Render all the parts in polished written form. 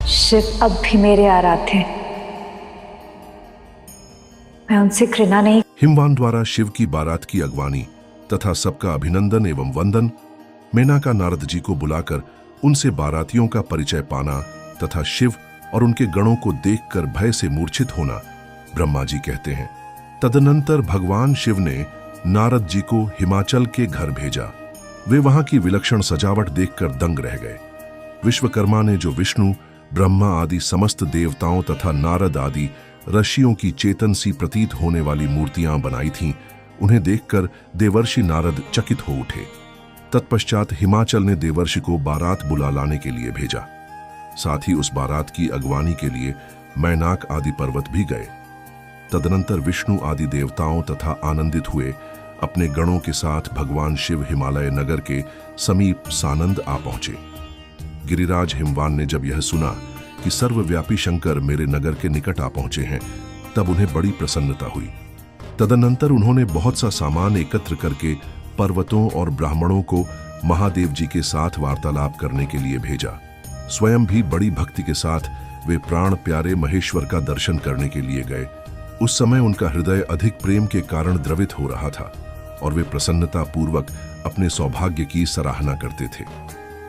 शिव अब भी मेरे आराध्य हैं। मैं उनसे घृणा नहीं। हिमवान द्वारा शिव की बारात की अगवानी तथा सबका अभिनंदन एवं वंदन, मेनका नारद जी को बुलाकर उनसे बारातियों का परिचय पाना तथा शिव और उनके गणों को देखकर भय से मूर्छित होना ब्रह्मा जी कहते हैं। तदनंतर भगवान शिव ने नारद जी को हिमाचल के घर भेजा। वे वहां की विलक्षण सजावट देखकर दंग रह गए। विश्वकर्मा ने जो विष्णु, ब्रह्मा आदि समस्त देवताओं तथा नारद आदि ऋषियों की चेतन सी प्रतीत होने वाली मूर्तियां बनाई थीं, उन्हें देखकर देवर्षि नारद चकित हो उठे। तत्पश्चात हिमाचल ने देवर्षि को बारात बुला लाने के लिए भेजा। साथ ही उस बारात की अगवानी के लिए मैनाक आदि पर्वत भी गए। तदनंतर विष्णु आदि देवताओं तथा आनंदित हुए अपने गणों के साथ भगवान शिव हिमालय नगर के समीप सानंद आ पहुंचे। गिरिराज हिमवान ने जब यह सुना कि सर्वव्यापी शंकर मेरे नगर के निकट आ पहुंचे हैं, तब उन्हें बड़ी प्रसन्नता हुई। तदनंतर उन्होंने बहुत सा सामान एकत्र करके पर्वतों और ब्राह्मणों को महादेव जी के साथ वार्तालाप करने के लिए भेजा। स्वयं भी बड़ी भक्ति के साथ वे प्राण प्यारे महेश्वर का दर्शन करने के लिए गए। उस समय उनका हृदय अधिक प्रेम के कारण द्रवित हो रहा था और वे प्रसन्नता पूर्वक अपने सौभाग्य की सराहना करते थे।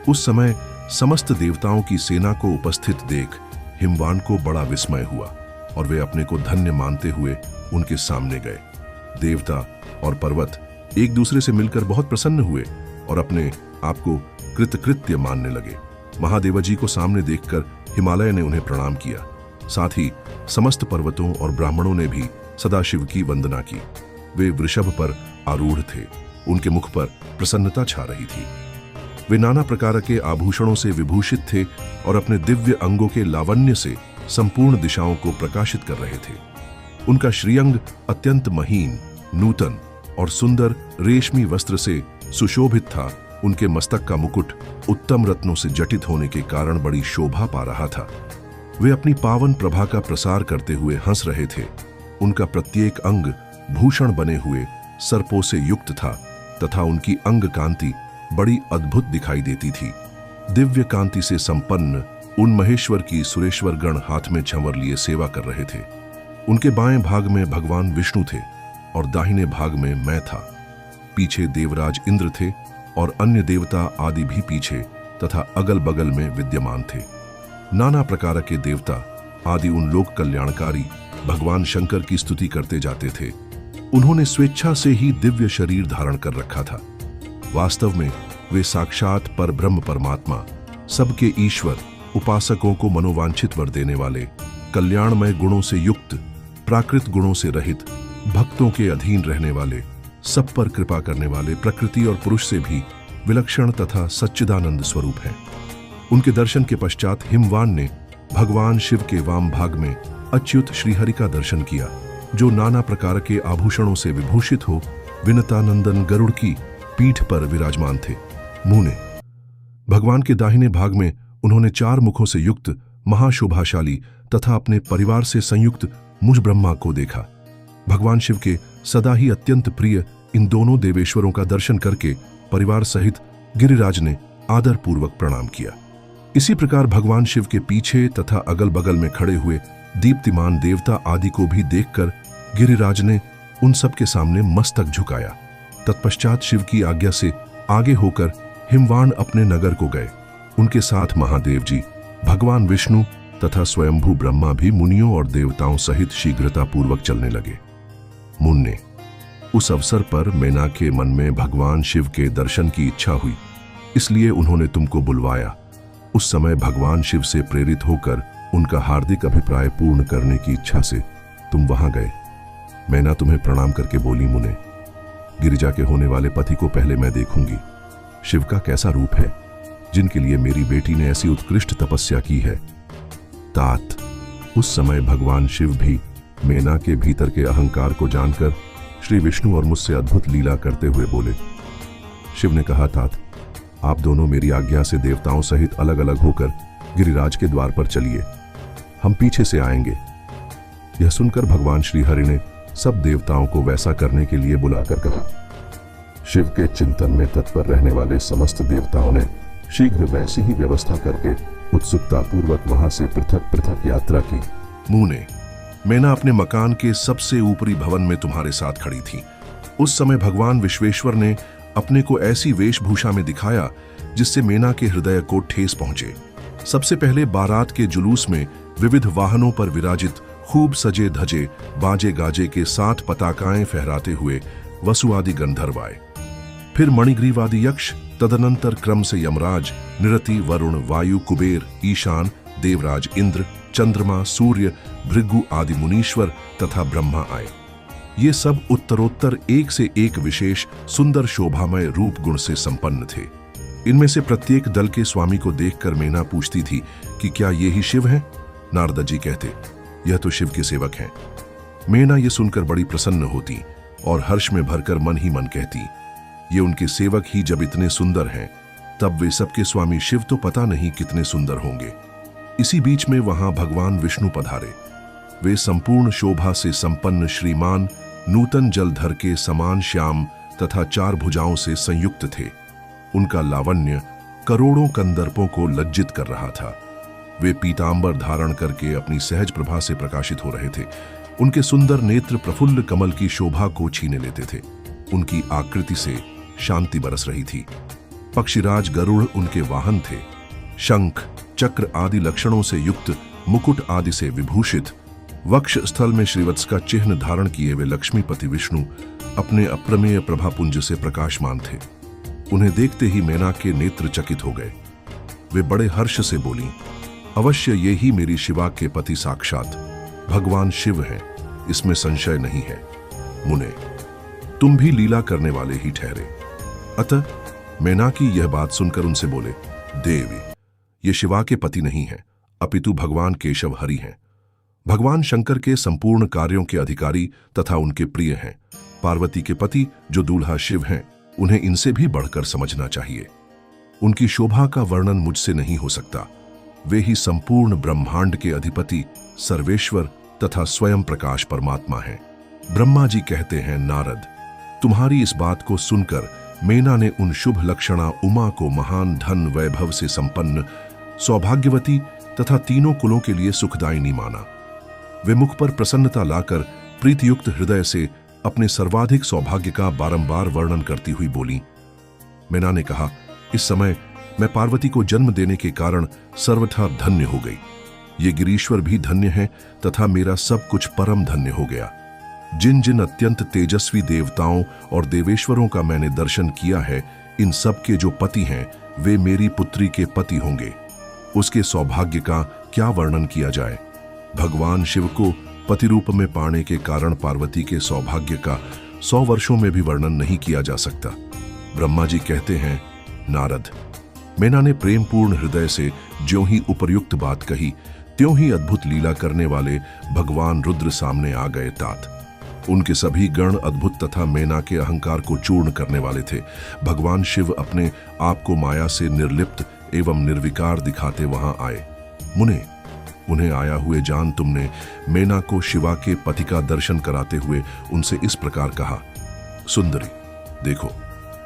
उस समय समस्त देवताओं की सेना को उपस्थित देख हिमवान को बड़ा विस्मय हुआ और वे अपने को धन्य मानते हुए उनके सामने गए। देवता और पर्वत एक दूसरे से मिलकर बहुत प्रसन्न हुए और अपने आप को कृतकृत्य मानने लगे। महादेव जी को सामने देखकर हिमालय ने उन्हें प्रणाम किया। साथ ही समस्त पर्वतों और ब्राह्मणों ने भी सदाशिव की वंदना की। वे वृषभ पर आरूढ़ थे। उनके मुख पर प्रसन्नता छा रही थी। वे नाना प्रकार के आभूषणों से विभूषित थे और अपने दिव्य अंगों के लावण्य से संपूर्ण दिशाओं को प्रकाशित कर रहे थे। उनका श्रीअंग अत्यंत महीन, नूतन और सुंदर रेशमी वस्त्र से सुशोभित था। उनके मस्तक का मुकुट उत्तम रत्नों से जटित होने के कारण बड़ी शोभा पा रहा था। वे अपनी पावन प्रभा का प्रसार करते हुए हंस रहे थे। उनका प्रत्येक अंग भूषण बने हुए सर्पों से युक्त था तथा उनकी अंग कांति बड़ी अद्भुत दिखाई देती थी। दिव्य कांति से संपन्न उन महेश्वर की सुरेश्वर गण हाथ में छंवर लिए सेवा कर रहे थे। उनके बाएं भाग में भगवान विष्णु थे और दाहिने भाग में मैं था। पीछे देवराज इंद्र थे और अन्य देवता आदि भी पीछे तथा अगल बगल में विद्यमान थे। नाना प्रकार के देवता आदि उन लोक कल्याणकारी भगवान शंकर की स्तुति करते जाते थे। उन्होंने स्वेच्छा से ही दिव्य शरीर धारण कर रखा था। वास्तव में वे साक्षात परब्रह्म परमात्मा, सबके ईश्वर, उपासकों को मनोवांछित वर देने वाले, कल्याणमय गुणों से युक्त, प्राकृत गुणों से रहित, भक्तों के अधीन रहने वाले, सब पर कृपा करने वाले, प्रकृति और पुरुष से भी विलक्षण तथा सच्चिदानंद स्वरूप हैं। उनके दर्शन के पश्चात हिमवान ने भगवान शिव के वाम भाग में अच्युत श्रीहरि का दर्शन किया, जो नाना प्रकार के आभूषणों से विभूषित हो विनतानंदन गरुड़ की पीठ पर विराजमान थे। मुने भगवान के दाहिने भाग में उन्होंने 4 मुखों से युक्त महाशोभाशाली तथा अपने परिवार से संयुक्त मुझ ब्रह्मा को देखा। भगवान शिव के सदा ही अत्यंत प्रिय इन दोनों देवेश्वरों का दर्शन करके परिवार सहित गिरिराज ने आदर पूर्वक प्रणाम किया। इसी प्रकार भगवान शिव के पीछे तथा अगल बगल में खड़े हुए दीप्तिमान देवता आदि को भी देखकर गिरिराज ने उन सब के सामने मस्तक झुकाया। तत्पश्चात शिव की आज्ञा से आगे होकर हिमवान अपने नगर को गए। उनके साथ महादेव जी, भगवान विष्णु तथा स्वयंभू ब्रह्मा भी मुनियों और देवताओं सहित शीघ्रता पूर्वक चलने लगे। मुन्ने उस अवसर पर मेना के मन में भगवान शिव के दर्शन की इच्छा हुई, इसलिए उन्होंने तुमको बुलवाया। उस समय भगवान शिव से प्रेरित होकर उनका हार्दिक अभिप्राय पूर्ण करने की इच्छा से तुम वहां गए। मैना तुम्हें प्रणाम करके बोली, मुने, गिरिजा के होने वाले पति को पहले मैं देखूंगी। शिव का कैसा रूप है, जिनके लिए मेरी बेटी ने ऐसी उत्कृष्ट तपस्या की है। तात उस समय भगवान शिव भी मेना के भीतर के अहंकार को जानकर श्री विष्णु और मुझसे अद्भुत लीला करते हुए बोले। शिव ने कहा, तात आप दोनों मेरी आज्ञा से देवताओं सहित अलग अलग होकर गिरिराज के द्वार पर चलिए, हम पीछे से आएंगे। यह सुनकर भगवान श्री हरि ने सब देवताओं को वैसा करने के लिए बुलाकर कहा। शिव के चिंतन में तत्पर रहने वाले समस्त देवताओं ने शीघ्र वैसी ही व्यवस्था करके उत्सुकता पूर्वक वहां से पृथक पृथक यात्रा की। मुने, मैना अपने मकान के सबसे ऊपरी भवन में तुम्हारे साथ खड़ी थी। उस समय भगवान विश्वेश्वर ने अपने को ऐसी वेशभूषा में दिखाया जिससे मैना के हृदय को ठेस पहुंचे। सबसे पहले बारात के जुलूस में विविध वाहनों पर विराजित खूब सजे धजे बाजे गाजे के 60 पताकाएं फहराते हुए वसु आदि गंधर्व आए। फिर मणिग्रीव आदि यक्ष, तदनंतर क्रम से यमराज, निरति, वरुण, वायु, कुबेर, ईशान, देवराज, इंद्र, चंद्रमा, सूर्य, भृगु आदि मुनीश्वर तथा ब्रह्मा आए। ये सब उत्तरोत्तर एक से एक विशेष सुंदर शोभामय रूप गुण से संपन्न थे। इनमें से प्रत्येक दल के स्वामी को देखकर मैना पूछती थी कि क्या ये ही शिव हैं? नारद जी कहते, यह तो शिव के सेवक हैं। मैना ये सुनकर बड़ी प्रसन्न होती और हर्ष में भरकर मन ही मन कहती, ये उनके सेवक ही जब इतने सुंदर हैं, तब वे सबके स्वामी शिव तो पता नहीं कितने सुंदर होंगे। इसी बीच में वहां भगवान विष्णु पधारे। वे संपूर्ण शोभा से संपन्न श्रीमान, नूतन जलधर के समान श्याम तथा 4 भुजाओं से संयुक्त थे। उनका लावण्य करोड़ों कंदर्पों को लज्जित कर रहा था। वे पीतांबर धारण करके अपनी सहज प्रभा से प्रकाशित हो रहे थे। उनके सुंदर नेत्र प्रफुल्ल कमल की शोभा को छीने लेते थे। उनकी आकृति से शांति बरस रही थी। पक्षीराज गरुड़ उनके वाहन थे। शंख, चक्र आदि लक्षणों से युक्त, मुकुट आदि से विभूषित, वक्ष स्थल में श्रीवत्स का चिन्ह धारण किए वे लक्ष्मीपति विष्णु अपने अप्रमेय प्रभापुंज से प्रकाशमान थे। उन्हें देखते ही मैना के नेत्र चकित हो गए। वे बड़े हर्ष से बोली, अवश्य ये ही मेरी शिवा के पति साक्षात भगवान शिव हैं, इसमें संशय नहीं है। मुने, तुम भी लीला करने वाले ही ठहरे। अतः मैना की यह बात सुनकर उनसे बोले, देवी, ये शिवा के पति नहीं हैं, अपितु भगवान केशव हरि हैं। भगवान शंकर के संपूर्ण कार्यों के अधिकारी तथा उनके प्रिय हैं। पार्वती के पति जो दूल्हा शिव हैं, उन्हें इनसे भी बढ़कर समझना चाहिए। उनकी शोभा का वर्णन मुझसे नहीं हो सकता। वे ही संपूर्ण ब्रह्मांड के अधिपति, सर्वेश्वर तथा स्वयं प्रकाश परमात्मा हैं। ब्रह्मा जी कहते हैं, नारद, तुम्हारी इस बात को सुनकर मैना ने उन शुभ लक्षणा उमा को महान धन वैभव से संपन्न, सौभाग्यवती तथा तीनों कुलों के लिए सुखदायिनी माना। वे मुख पर प्रसन्नता लाकर प्रीतियुक्त हृदय से अपने सर्वाधिक सौभाग्य का बारंबार वर्णन करती हुई बोली। मैना ने कहा, इस समय मैं पार्वती को जन्म देने के कारण सर्वथा धन्य हो गई। ये गिरीश्वर भी धन्य है तथा मेरा सब कुछ परम धन्य हो गया। जिन जिन अत्यंत तेजस्वी देवताओं और देवेश्वरों का मैंने दर्शन किया है, इन सब के जो पति हैं, वे मेरी पुत्री के पति होंगे। उसके सौभाग्य का क्या वर्णन किया जाए। भगवान शिव को पति रूप में पाने के कारण पार्वती के सौभाग्य का 100 वर्षों में भी वर्णन नहीं किया जा सकता। ब्रह्मा जी कहते हैं, नारद, मैना ने प्रेमपूर्ण हृदय से ज्यों ही उपर्युक्त बात कही, त्यों ही अद्भुत लीला करने वाले भगवान रुद्र सामने आ गए तात। उनके सभी गण अद्भुत तथा मैना के अहंकार को चूर्ण करने वाले थे। भगवान शिव अपने आप को माया से निर्लिप्त एवं निर्विकार दिखाते वहां आए। मुने, उन्हें आया हुए जान तुमने मैना को शिवा के पति का दर्शन कराते हुए उनसे इस प्रकार कहा, सुंदरी, देखो,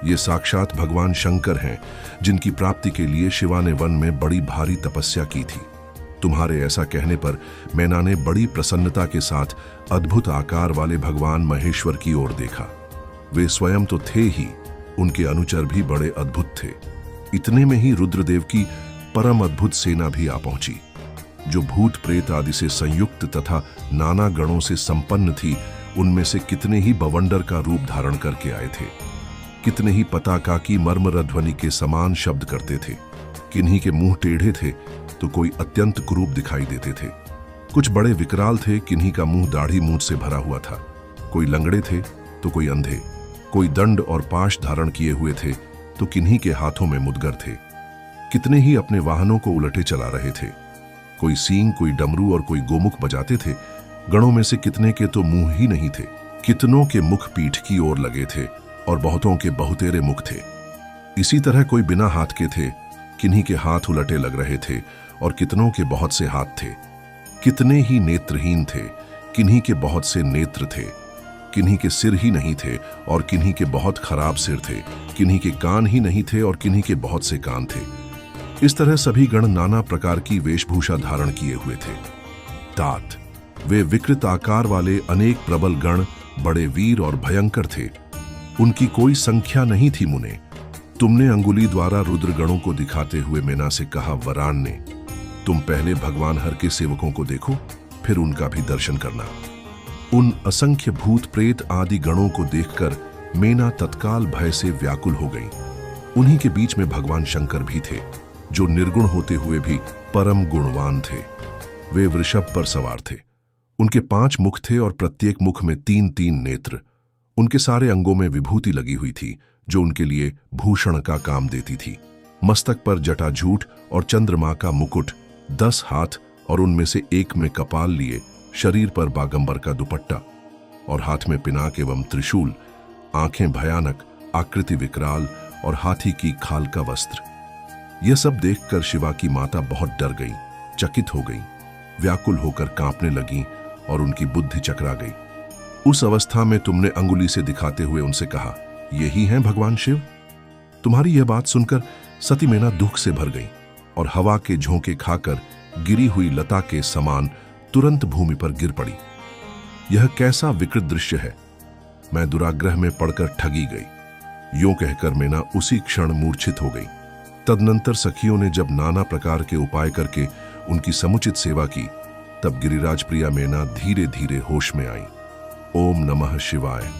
ये साक्षात भगवान शंकर हैं, जिनकी प्राप्ति के लिए शिवा ने वन में बड़ी भारी तपस्या की थी। तुम्हारे ऐसा कहने पर मैना ने बड़ी प्रसन्नता के साथ अद्भुत आकार वाले भगवान महेश्वर की ओर देखा। वे स्वयं तो थे ही, उनके अनुचर भी बड़े अद्भुत थे। इतने में ही रुद्रदेव की परम अद्भुत सेना भी आ पहुंची, जो भूत प्रेत आदि से संयुक्त तथा नाना गणों से संपन्न थी। उनमें से कितने ही बवंडर का रूप धारण करके आए थे, कितने ही पताका की मर्मर ध्वनि के समान शब्द करते थे। किन्हीं के मुंह टेढ़े थे तो कोई अत्यंत कुरूप दिखाई देते थे। कुछ बड़े विकराल थे, किन्हीं का मुंह दाढ़ी मूंछ से भरा हुआ था। कोई लंगड़े थे तो कोई अंधे, कोई दंड और पाश धारण किए हुए थे तो किन्हीं के हाथों में मुदगर थे। कितने ही अपने वाहनों को उलटे चला रहे थे। कोई सींग, कोई डमरू और कोई गोमुख बजाते थे। गणों में से कितने के तो मुंह ही नहीं थे, कितनों के मुख पीठ की ओर लगे थे और बहुतों के बहुतेरे मुख थे। इसी तरह कोई बिना हाथ के थे, किन्हीं के हाथ उलटे लग रहे थे और कितनों के बहुत से हाथ थे। कितने ही नेत्रहीन थे, किन्हीं के बहुत से नेत्र थे। किन्हीं के सिर ही नहीं थे और किन्हीं के बहुत खराब सिर थे। किन्हीं के कान ही नहीं थे और किन्हीं के बहुत से कान थे। इस तरह सभी गण नाना प्रकार की वेशभूषा धारण किए हुए थे। तात, वे विकृत आकार वाले अनेक प्रबल गण बड़े वीर और भयंकर थे। उनकी कोई संख्या नहीं थी मुने। तुमने अंगुली द्वारा रुद्रगणों को दिखाते हुए मेना से कहा, वरान ने, तुम पहले भगवान हर के सेवकों को देखो, फिर उनका भी दर्शन करना। उन असंख्य भूत प्रेत आदि गणों को देखकर मेना तत्काल भय से व्याकुल हो गई। उन्हीं के बीच में भगवान शंकर भी थे, जो निर्गुण होते हुए भी परम गुणवान थे। वे वृषभ पर सवार थे। उनके 5 मुख थे और प्रत्येक मुख में 3-3 नेत्र। उनके सारे अंगों में विभूति लगी हुई थी, जो उनके लिए भूषण का काम देती थी। मस्तक पर जटाजूट और चंद्रमा का मुकुट, 10 हाथ और उनमें से एक में कपाल लिए, शरीर पर बागंबर का दुपट्टा और हाथ में पिनाक एवं त्रिशूल, आंखें भयानक, आकृति विकराल और हाथी की खाल का वस्त्र। यह सब देखकर शिवा की माता बहुत डर गई, चकित हो गई, व्याकुल होकर कांपने लगी और उनकी बुद्धि चकरा गई। उस अवस्था में तुमने अंगुली से दिखाते हुए उनसे कहा, यही हैं भगवान शिव? तुम्हारी यह बात सुनकर सती मेना दुख से भर गई और हवा के झोंके खाकर गिरी हुई लता के समान तुरंत भूमि पर गिर पड़ी। यह कैसा विकृत दृश्य है! मैं दुराग्रह में पड़कर ठगी गई। यूं कहकर मेना उसी क्षण मूर्छित हो गई। तदनंतर सखियों ने जब नाना प्रकार के उपाय करके उनकी समुचित सेवा की, तब गिरिराज प्रिया मेना धीरे धीरे होश में आई। ओम नमः शिवाय।